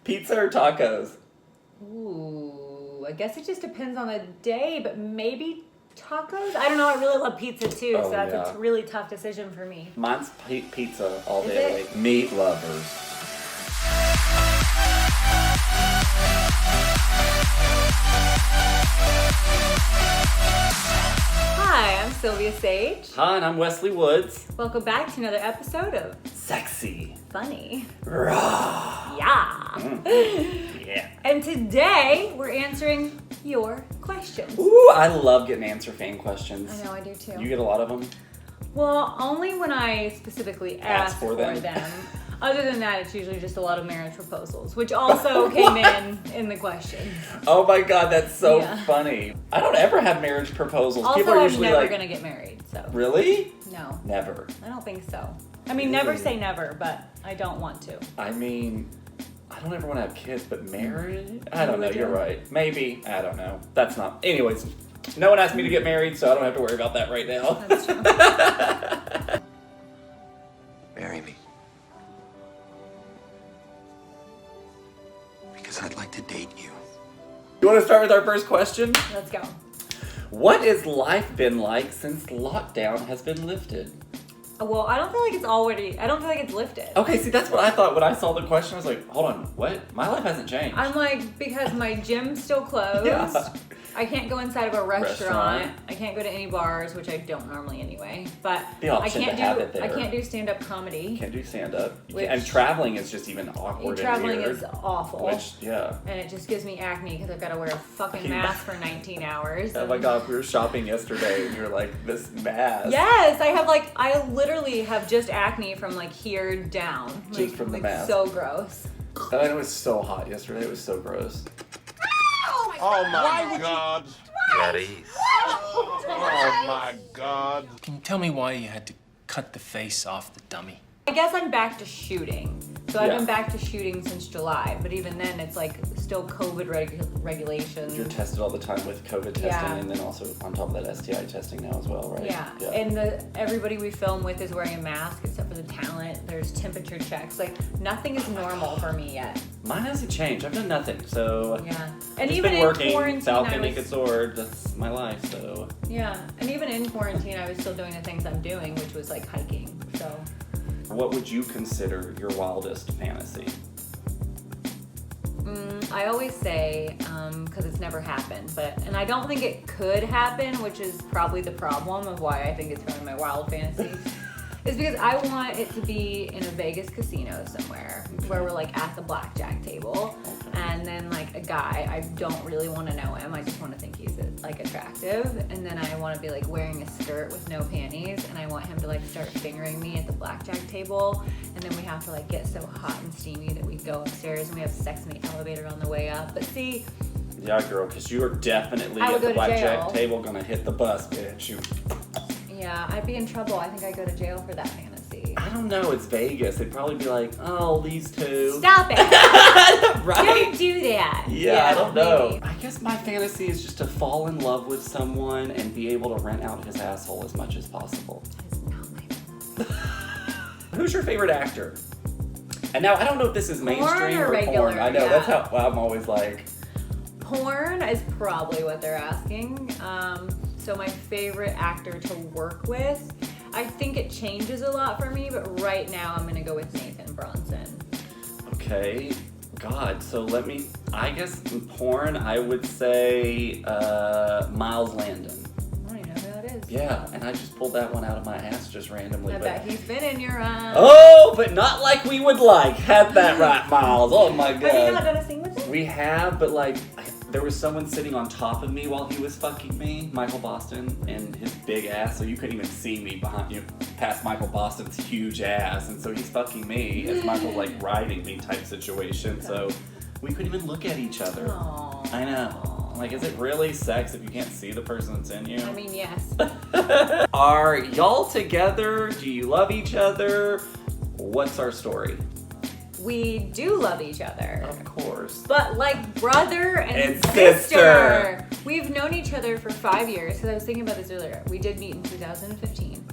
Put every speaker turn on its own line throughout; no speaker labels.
Pizza or tacos?
Ooh, I guess it just depends on the day, but maybe tacos? I don't know, I really love pizza too, so that's a really tough decision for me.
Mine's pizza all day. Like meat lovers.
Hi, I'm Sylvia Sage.
Hi, and I'm Wesley Woods.
Welcome back to another episode of
Sexy.
Funny.
Raw.
Yeah.
Yeah.
And today we're answering your questions.
Ooh, I love getting answer fan questions.
I know, I do too.
You get a lot of them?
Well, only when I specifically ask for them. Other than that, it's usually just a lot of marriage proposals, which also came in the questions.
Oh my God, that's so funny. I don't ever have marriage proposals.
Also,
People are usually
I'm never going to get married, so.
Really?
No.
Never.
I don't think so. I mean, never say never, but I don't want to.
I mean, I don't ever want to have kids, but married? I don't know, you're right. Maybe. I don't know. That's not. Anyways, no one asked me to get married, so I don't have to worry about that right now.
That's true.
Marry me. Because I'd like to date you.
You want to start with our first question?
Let's go.
What has life been like since lockdown has been lifted?
Well, I don't feel like it's lifted.
Okay, see, that's what I thought when I saw the question. I was like, hold on, what? My life hasn't changed.
I'm like, because my gym's still closed.
Yeah.
I can't go inside of a restaurant. I can't go to any bars, which I don't normally anyway. But
the option
I can't
to have it there.
I can't do stand-up comedy.
Can't do stand-up. And traveling is just even awkward
Traveling
and weird.
is awful.
And
it just gives me acne because I've got to wear a fucking mask for 19 hours.
Oh my God, we were shopping yesterday and you were like, this mask.
Yes, I literally have just acne from like here down.
Just from the mask.
So gross.
And it was so hot yesterday. It was so gross.
Oh my God.
At ease.
Oh my God.
Can you tell me why you had to cut the face off the dummy?
I guess I'm back to shooting. So I've been back to shooting since July, but even then it's like still COVID regulations.
You're tested all the time with COVID testing and then also on top of that STI testing now as well, right?
Yeah. And everybody we film with is wearing a mask except for the talent. There's temperature checks. Like nothing is normal for me yet.
Mine hasn't changed. I've done nothing. So
And
it's
even
been
in
working.
quarantine,
Falcon Naked Sword. That's my life. So
and even in quarantine, I was still doing the things I'm doing, which was like hiking. So.
What would you consider your wildest fantasy?
I always say, because it's never happened, and I don't think it could happen, which is probably the problem of why I think it's probably my wild fantasy, is because I want it to be in a Vegas casino somewhere where we're like at the blackjack table, and then like a guy, I don't really want to know him, I just want to think he's like attractive, and then I want to be like wearing a skirt with no panties, and I want him to like start fingering me at the blackjack table, and then we have to like get so hot and steamy that we go upstairs and we have sex in the elevator on the way up. But see,
yeah, girl, because you are definitely at the blackjack table gonna hit the bus, bitch.
Yeah, I'd be in trouble. I think I'd go to jail for that fantasy.
I don't know. It's Vegas. They'd probably be like, oh, these two.
Stop it.
Right?
Don't do that.
Yeah, I don't know. I guess my fantasy is just to fall in love with someone and be able to rent out his asshole as much as possible.
That is not my fantasy.
Who's your favorite actor? And now, I don't know if this is mainstream or
regular,
porn. I know, that's how I'm always like.
Porn is probably what they're asking. So my favorite actor to work with, I think it changes a lot for me, but right now I'm gonna go with Nathan Bronson.
Okay, God, so I guess in porn I would say Miles Landon.
I don't even know who that is.
Yeah, and I just pulled that one out of my ass just randomly.
I bet he's been in your eyes.
Oh, but not like we would like. Had that right, Miles. Oh my God.
Have you not done a scene with him?
We have, but like, there was someone sitting on top of me while he was fucking me, Michael Boston, and his big ass, so you couldn't even see me behind you, past Michael Boston's huge ass, and so he's fucking me as Michael's like riding me type situation, so we couldn't even look at each other.
Aww.
I know. Like, is it really sex if you can't see the person that's in you?
I mean, yes.
Are y'all together? Do you love each other? What's our story?
We do love each other.
Of course.
But like brother and
sister.
We've known each other for 5 years, because I was thinking about this earlier. We did meet in 2015.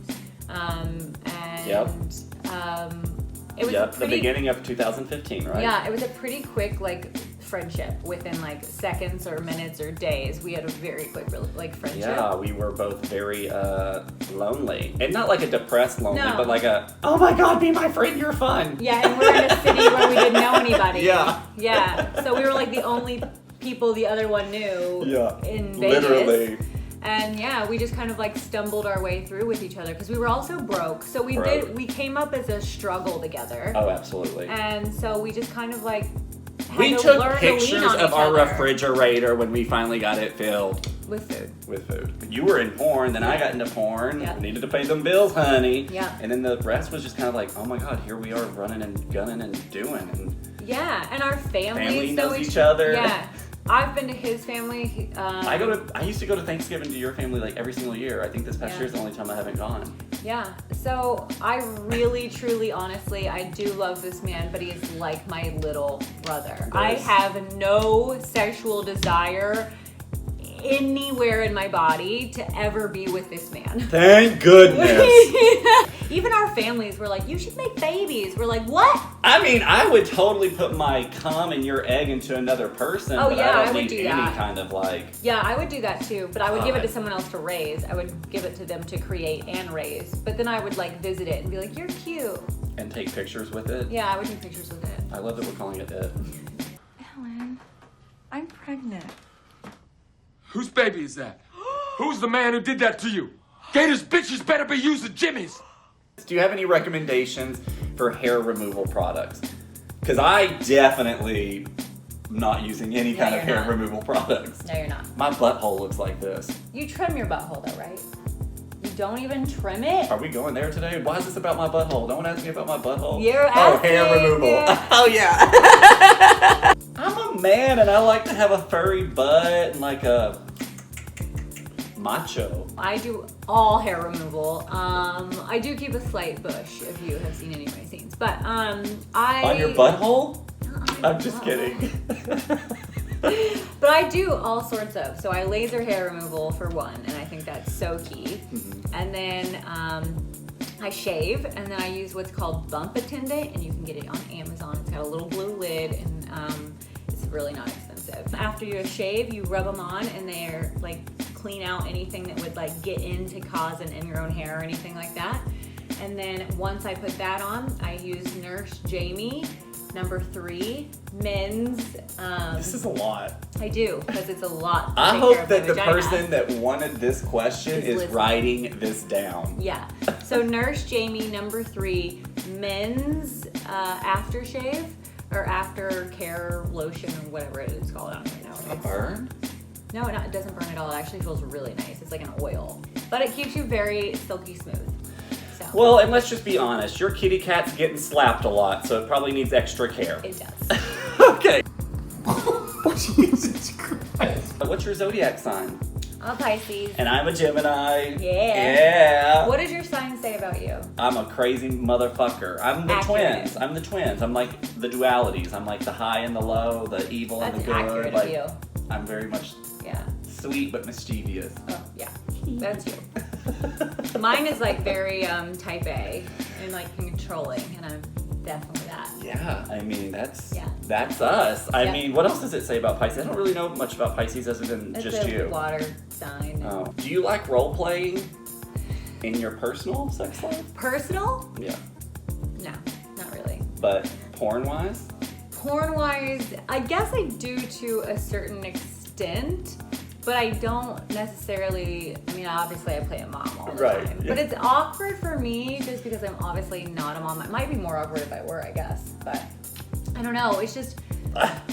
It was
the beginning of 2015, right?
Yeah, it was a pretty quick like friendship. Within like seconds or minutes or days, we had a very quick like friendship.
Yeah, we were both very lonely, and not like a depressed lonely,
No.
but like a, oh my god, be my friend, you're fun.
Yeah, and we're in a city where we didn't know anybody.
Yeah.
Yeah. So we were like the only people the other one knew.
Yeah.
In Vegas.
Literally.
And yeah, we just kind of like stumbled our way through with each other because we were also broke. So we came up as a struggle together.
Oh, absolutely.
And so we just kind of like had
We
to
took
learn to
pictures
lean on
of
each
our
other.
refrigerator when we finally got it filled
With food.
with food. You were in porn, then I got into porn.
Yeah.
We needed to pay them bills, honey.
Yeah.
And then the rest was just kind of like, oh my god, here we are running and gunning and doing. And
Yeah, and our families
family
know
knows each other.
Yeah. I've been to his family.
I used to go to Thanksgiving to your family like every single year. I think this past
Yeah.
year's the only time I haven't gone.
Yeah. So I really, truly, honestly, I do love this man, but he is like my little brother. I have no sexual desire anywhere in my body to ever be with this man.
Thank goodness.
Even our families were like, you should make babies. We're like, what?
I mean, I would totally put my cum and your egg into another person,
Oh,
but
yeah,
I
I
don't
would
need
do
any
that.
kind of like.
Yeah, I would do that too, but I would give it to
God.
someone else to raise. I would give it to them to create and raise. But then I would like visit it and be like, you're cute.
And take pictures with it.
Yeah, I would take pictures with it.
I love that we're calling it it.
Ellen, I'm pregnant.
Whose baby is that? Who's the man who did that to you? Gators bitches better be using Jimmy's.
Do you have any recommendations for hair removal products? Because I definitely am not using any kind of
you're
hair
not.
removal products.
No, you're not.
My butthole looks like this.
You trim your butthole though, right? You don't even trim it?
Are we going there today? Why is this about my butthole? No one asked me about my butthole.
You're
Oh, hair
asking,
removal.
yeah.
Oh, yeah. I'm a man and I like to have a furry butt and like a macho.
I do all hair removal. I do keep a slight bush if you have seen any of my scenes. But I
On your butthole?
Not on my
I'm just kidding.
But I do all sorts of. So I laser hair removal for one, and I think that's so key. And then I shave, and then I use what's called bump attendant, and you can get it on Amazon. It's got a little blue lid, and it's really not expensive. After you shave, you rub them on, and they're like clean out anything that would like get in to cause an ingrown hair or anything like that. And then once I put that on, I use Nurse Jamie #3 men's.
This is a lot.
I do, because it's a lot. to
I
take care
hope
of
that
my
the
vagina.
person that wanted this question is
listening.
writing this down.
Yeah. So Nurse Jamie #3 men's aftershave or aftercare lotion or whatever it is called. I don't even know.
A burn?
No, it doesn't burn at all. It actually feels really nice. It's like an oil, but it keeps you very silky smooth. So
Well, and let's just be honest. Your kitty cat's getting slapped a lot, so it probably needs extra care.
it does.
Okay.
Jesus Christ.
What's your zodiac sign?
I'm a Pisces.
And I'm a Gemini.
Yeah.
Yeah.
What does your sign say about you?
I'm a crazy motherfucker. I'm the
Accurate.
twins. I'm the twins. I'm like the dualities. I'm like the high and the low, the evil and
That's
the good.
accurate
like
of you.
I'm very much
Yeah.
sweet but mischievous.
Oh, yeah. That's you. Mine is like very type A and like controlling, and I'm definitely that.
Yeah, I mean that's
Yeah.
us. I
Yeah.
mean, what else does it say about Pisces? I don't really know much about Pisces other than
It's
just
a
you.
water sign.
Oh. Do you like role playing in your personal sex life?
Personal?
Yeah.
No, not really.
But porn wise?
Porn wise, I guess I do to a certain extent, but I don't necessarily. I mean, obviously, I play a mom all the
Right,
time,
yeah.
but it's awkward for me just because I'm obviously not a mom. It might be more awkward if I were, I guess, but I don't know. It's just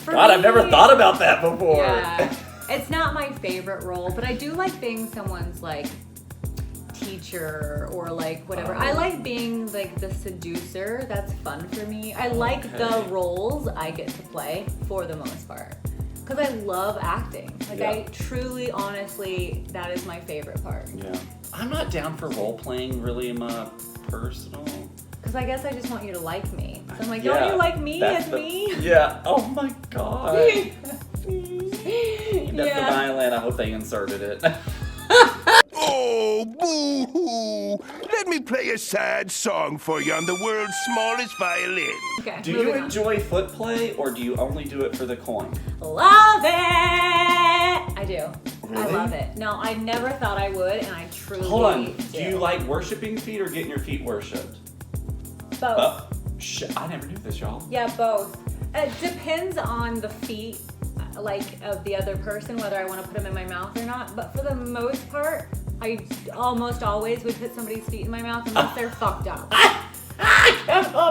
for
God, I've
me-
never thought about that before.
Yeah, it's not my favorite role, but I do like being someone's like teacher or like whatever. I like being like the seducer. That's fun for me. I like the
Okay.
roles I get to play for the most part because I love acting. Like
Yeah.
I truly, honestly, that is my favorite part.
Yeah. I'm not down for role playing really in my personal.
Because I guess I just want you to like me. So I'm like,
Yeah,
don't you like me
that's
as
the-
me?
Yeah. Oh my god. That's the
Yeah.
violin. I hope they inserted it.
Oh, boo
Ooh, let me play a sad song for you on the world's smallest violin.
Okay,
Do you enjoy foot play, or do you only do it for the coin?
Love it! I do.
Really?
I love it. No, I never thought I would, and I truly
Hold on.
do.
Do you like worshiping feet or getting your feet worshipped?
Both.
Oh, shit. I never knew this, y'all.
Yeah, both. It depends on the feet, like, of the other person, whether I want to put them in my mouth or not. But for the most part, I almost always would put somebody's feet in my mouth unless they're fucked up.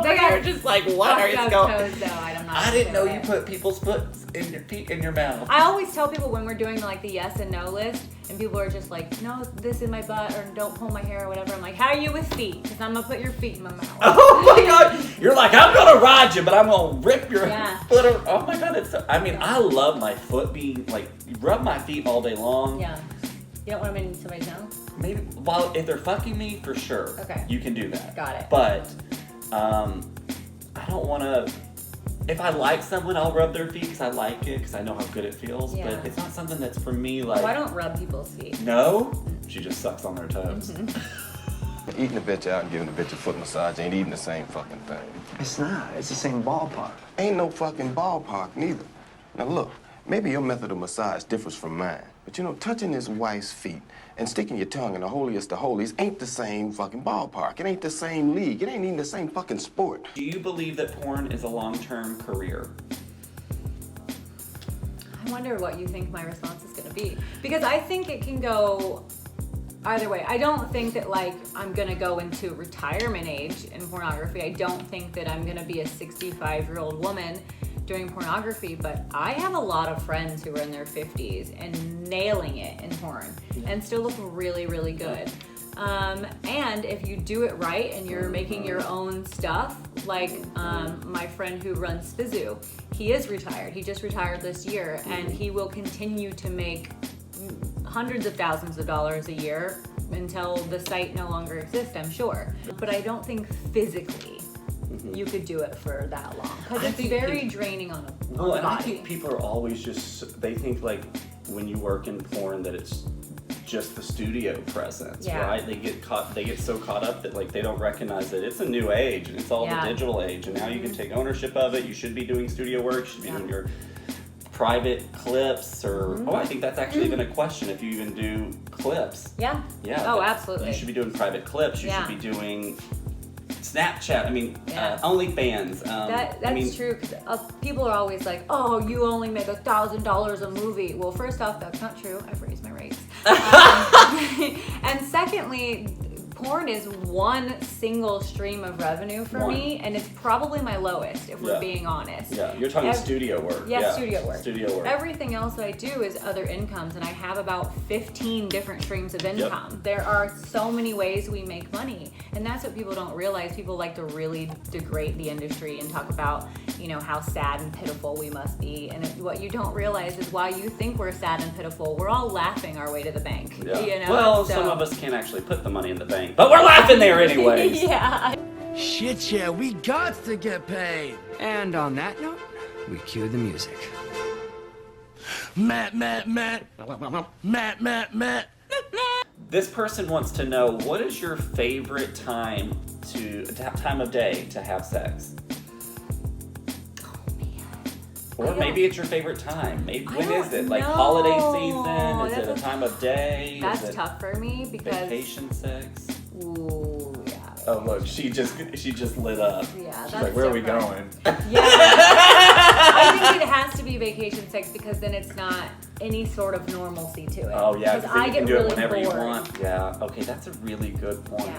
They are just like, what are you going?
Toes, though. I'm not
I didn't know you
it.
put people's feet in your mouth.
I always tell people when we're doing like the yes and no list, and people are just like, no, this in my butt, or don't pull my hair or whatever. I'm like, how are you with feet? Because I'm gonna put your feet in my mouth.
Oh my god! You're like, I'm gonna ride you, but I'm gonna rip your
Yeah.
foot. Oh my god! It's. I mean, I love my foot being like, you rub my feet all day long.
Yeah. You don't want them in somebody's mouth?
Maybe, well, if they're fucking me, for sure.
Okay.
You can do that.
Got it.
But, I don't want to. If I like someone, I'll rub their feet because I like it, because I know how good it feels.
Yeah.
But it's not something that's for me. Like,
Oh, I don't rub people's feet.
no, she just sucks on their toes.
Eating a bitch out and giving a bitch a foot massage ain't even the same fucking thing.
It's not. It's the same ballpark.
Ain't no fucking ballpark neither. Now look, maybe your method of massage differs from mine, but you know, touching his wife's feet and sticking your tongue in the holiest of holies ain't the same fucking ballpark. It ain't the same league. It ain't even the same fucking sport.
Do you believe that porn is a long-term career?
I wonder what you think my response is going to be. Because I think it can go either way. I don't think that, like, I'm going to go into retirement age in pornography. I don't think that I'm going to be a 65-year-old woman doing pornography, but I have a lot of friends who are in their 50s and nailing it in porn and still look really, really good. And if you do it right and you're making your own stuff, like my friend who runs Spizoo, he is retired. He just retired this year, and he will continue to make hundreds of thousands of dollars a year until the site no longer exists, I'm sure. But I don't think physically you could do it for that long, because it's very draining on the
Well, and
body.
I think people are always just, they think like when you work in porn that it's just the studio presence,
Yeah.
right? They get so caught up that like they don't recognize that it's a new age and it's all
Yeah.
the digital age, and now you can take ownership of it. You should be doing studio work, you should be doing your private clips, or I think that's actually even a question, if you even do clips.
Yeah.
Yeah.
Oh,
but
absolutely.
You should be doing private clips. You
Yeah.
should be doing Snapchat. I mean,
Yeah.
OnlyFans.
That's
I mean,
true, because people are always like, oh, you only make $1,000 a movie. Well, first off, that's not true. I've raised my rates. And secondly, porn is one single stream of revenue for me, and it's probably my lowest, if we're being honest.
Yeah, you're talking studio work.
Yeah, studio work.
Studio work.
Everything else I do is other incomes, and I have about 15 different streams of income. There are so many ways we make money, and that's what people don't realize. People like to really degrade the industry and talk about, you know, how sad and pitiful we must be, and what you don't realize is while you think we're sad and pitiful, we're all laughing our way to the bank.
Yeah.
You know?
Well, some of us can't actually put the money in the bank, but we're laughing there anyways.
Yeah.
Shit, yeah, we got to get paid. And on that note, we cue the music. Matt.
This person wants to know, what is your favorite time of day to have sex? Or maybe it's your favorite time. Maybe when is it? Like holiday season? Is it a time of day?
That's tough for me because
vacation sex.
Ooh, yeah.
Oh look, she just lit up.
Yeah,
She's
that's
like, where are we
different.
going?
Yeah. I think it has to be vacation sex, because then it's not any sort of normalcy to it.
Oh yeah,
because I
you
get
can do
really
it whenever
bored.
you want. Yeah. Okay, that's a really good point.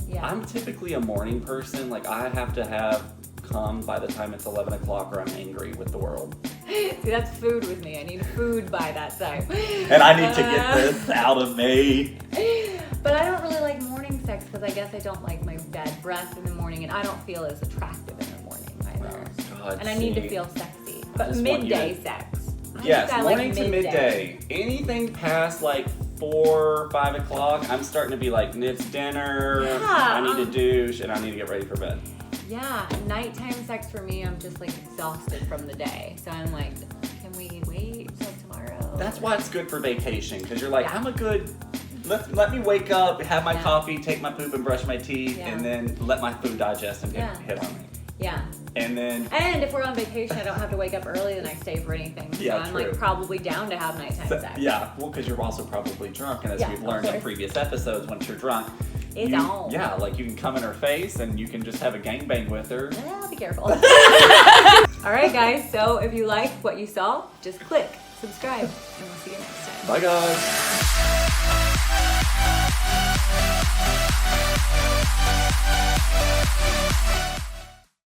Yeah.
I'm typically a morning person. Like I have to have come by the time it's 11 o'clock or I'm angry with the world.
See, that's food with me. I need food by that time.
And I need to get this out of me.
But I don't really like morning sex, because I guess I don't like my bad breath in the morning, and I don't feel as attractive in the morning either.
God,
and I need to feel sexy. But
just want you
midday
to-
sex.
Yes,
I
morning
like
to midday. Anything past like 4 or 5 o'clock, I'm starting to be like, it's dinner,
Yeah.
I need to douche, and I need to get ready for bed.
Yeah, nighttime sex for me, I'm just like exhausted from the day. So I'm like, can we wait till tomorrow?
That's why it's good for vacation, because you're like, I'm a good let me wake up, have my coffee, take my poop and brush my teeth, and then let my food digest and hit on me.
Yeah.
And
if we're on vacation, I don't have to wake up early the next day for anything. So I'm
true.
like probably down to have nighttime sex.
Yeah, well, because you're also probably drunk, and as we've learned in previous episodes, once you're drunk,
it's on.
Yeah, like you can come in her face and you can just have a gangbang with her.
Yeah, be careful. Alright guys, so if you liked what you saw, just click subscribe and we'll see you next time.
Bye guys.